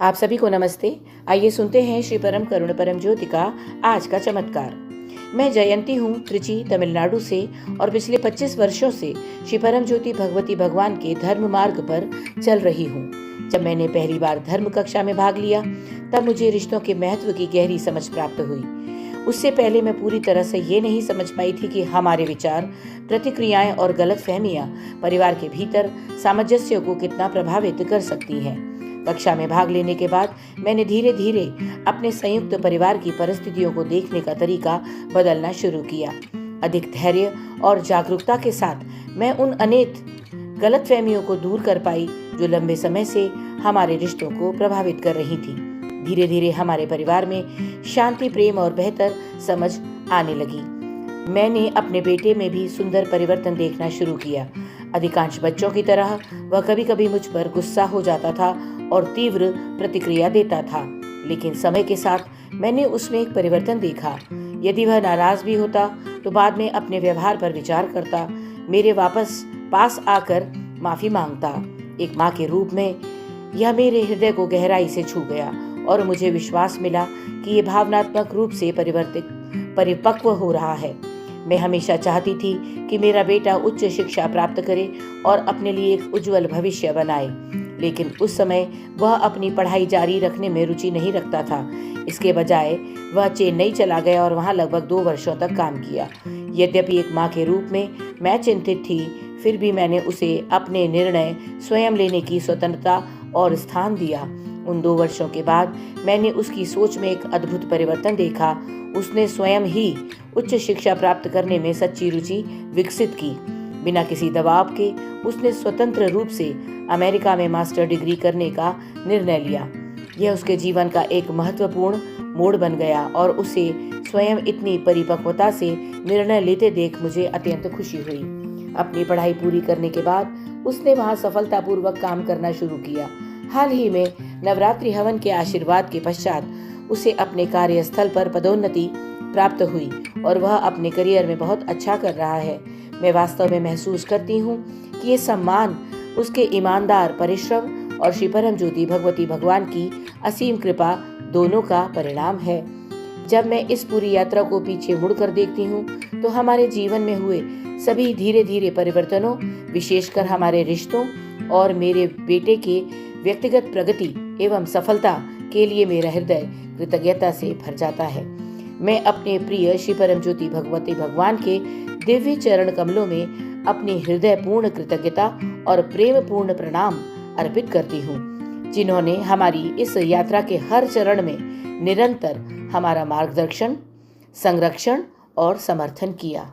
आप सभी को नमस्ते। आइए सुनते हैं श्री परम करुण परम ज्योति का आज का चमत्कार। मैं जयंती हूँ त्रिची तमिलनाडु से और पिछले 25 वर्षों से श्री परम ज्योति भगवती भगवान के धर्म मार्ग पर चल रही हूँ। जब मैंने पहली बार धर्म कक्षा में भाग लिया तब मुझे रिश्तों के महत्व की गहरी समझ प्राप्त हुई। उससे पहले मैं पूरी तरह से ये नहीं समझ पाई थी कि हमारे विचार, प्रतिक्रियाएं और गलतफहमियां परिवार के भीतर सामंजस्य को कितना प्रभावित कर सकती हैं। कक्षा में भाग लेने के बाद मैंने धीरे धीरे अपने संयुक्त परिवार की परिस्थितियों को देखने का तरीका बदलना शुरू किया। अधिक धैर्य और जागरूकता के साथ मैं उन अनेक गलतफहमियों को दूर कर पाई जो लंबे समय से हमारे रिश्तों को प्रभावित कर रही थी। धीरे धीरे हमारे परिवार में शांति, प्रेम और बेहतर समझ आने लगी। मैंने अपने बेटे में भी सुंदर परिवर्तन देखना शुरू किया। अधिकांश बच्चों की तरह वह कभी कभी मुझ पर गुस्सा हो जाता था और तीव्र प्रतिक्रिया देता था, लेकिन समय के साथ मैंने उसमें एक परिवर्तन देखा। यदि वह नाराज भी होता तो बाद में अपने व्यवहार पर विचार करता, मेरे पास आकर माफी मांगता। एक माँ के रूप में यह मेरे हृदय को गहराई से छू गया और मुझे विश्वास मिला कि ये भावनात्मक रूप से परिपक्व हो रहा है। मैं हमेशा चाहती थी कि मेरा बेटा उच्च शिक्षा प्राप्त करे और अपने लिए एक उज्जवल भविष्य बनाए, लेकिन उस समय वह अपनी पढ़ाई जारी रखने में रुचि नहीं रखता था। इसके बजाय वह चेन्नई चला गया और वहां लगभग 2 वर्षों तक काम किया। यद्यपि एक माँ के रूप में मैं चिंतित थी, फिर भी मैंने उसे अपने निर्णय स्वयं लेने की स्वतंत्रता और स्थान दिया। उन 2 वर्षों के बाद मैंने उसकी सोच में एक अद्भुत परिवर्तन देखा। उसने स्वयं ही उच्च शिक्षा प्राप्त करने में सच्ची रुचि विकसित की। बिना किसी दबाव के उसने स्वतंत्र रूप से अमेरिका में मास्टर डिग्री करने का निर्णय लिया। यह उसके जीवन का एक महत्वपूर्ण मोड़ बन गया और उसे स्वयं इतनी परिपक्वता से निर्णय लेते देख मुझे अत्यंत खुशी हुई। अपनी पढ़ाई पूरी करने के बाद उसने वहां सफलतापूर्वक काम करना शुरू किया। हाल ही में नवरात्रि हवन के आशीर्वाद के पश्चात उसे अपने कार्यस्थल पर पदोन्नति प्राप्त हुई और वह अपने करियर में बहुत अच्छा कर रहा है। मैं वास्तव में महसूस करती हूँ कि ये सम्मान उसके ईमानदार परिश्रम और श्री परम ज्योति भगवती भगवान की असीम कृपा दोनों का परिणाम है। जब मैं इस पूरी यात्रा को पीछे मुड़कर देखती हूँ तो हमारे जीवन में हुए सभी धीरे धीरे परिवर्तनों, विशेषकर हमारे रिश्तों और मेरे बेटे के व्यक्तिगत प्रगति एवं सफलता के लिए मेरा हृदय कृतज्ञता से भर जाता है। मैं अपने प्रिय श्री परम ज्योति भगवती भगवान के दिव्य चरण कमलों में अपनी हृदय पूर्ण कृतज्ञता और प्रेम पूर्ण प्रणाम अर्पित करती हूँ, जिन्होंने हमारी इस यात्रा के हर चरण में निरंतर हमारा मार्गदर्शन, संरक्षण और समर्थन किया।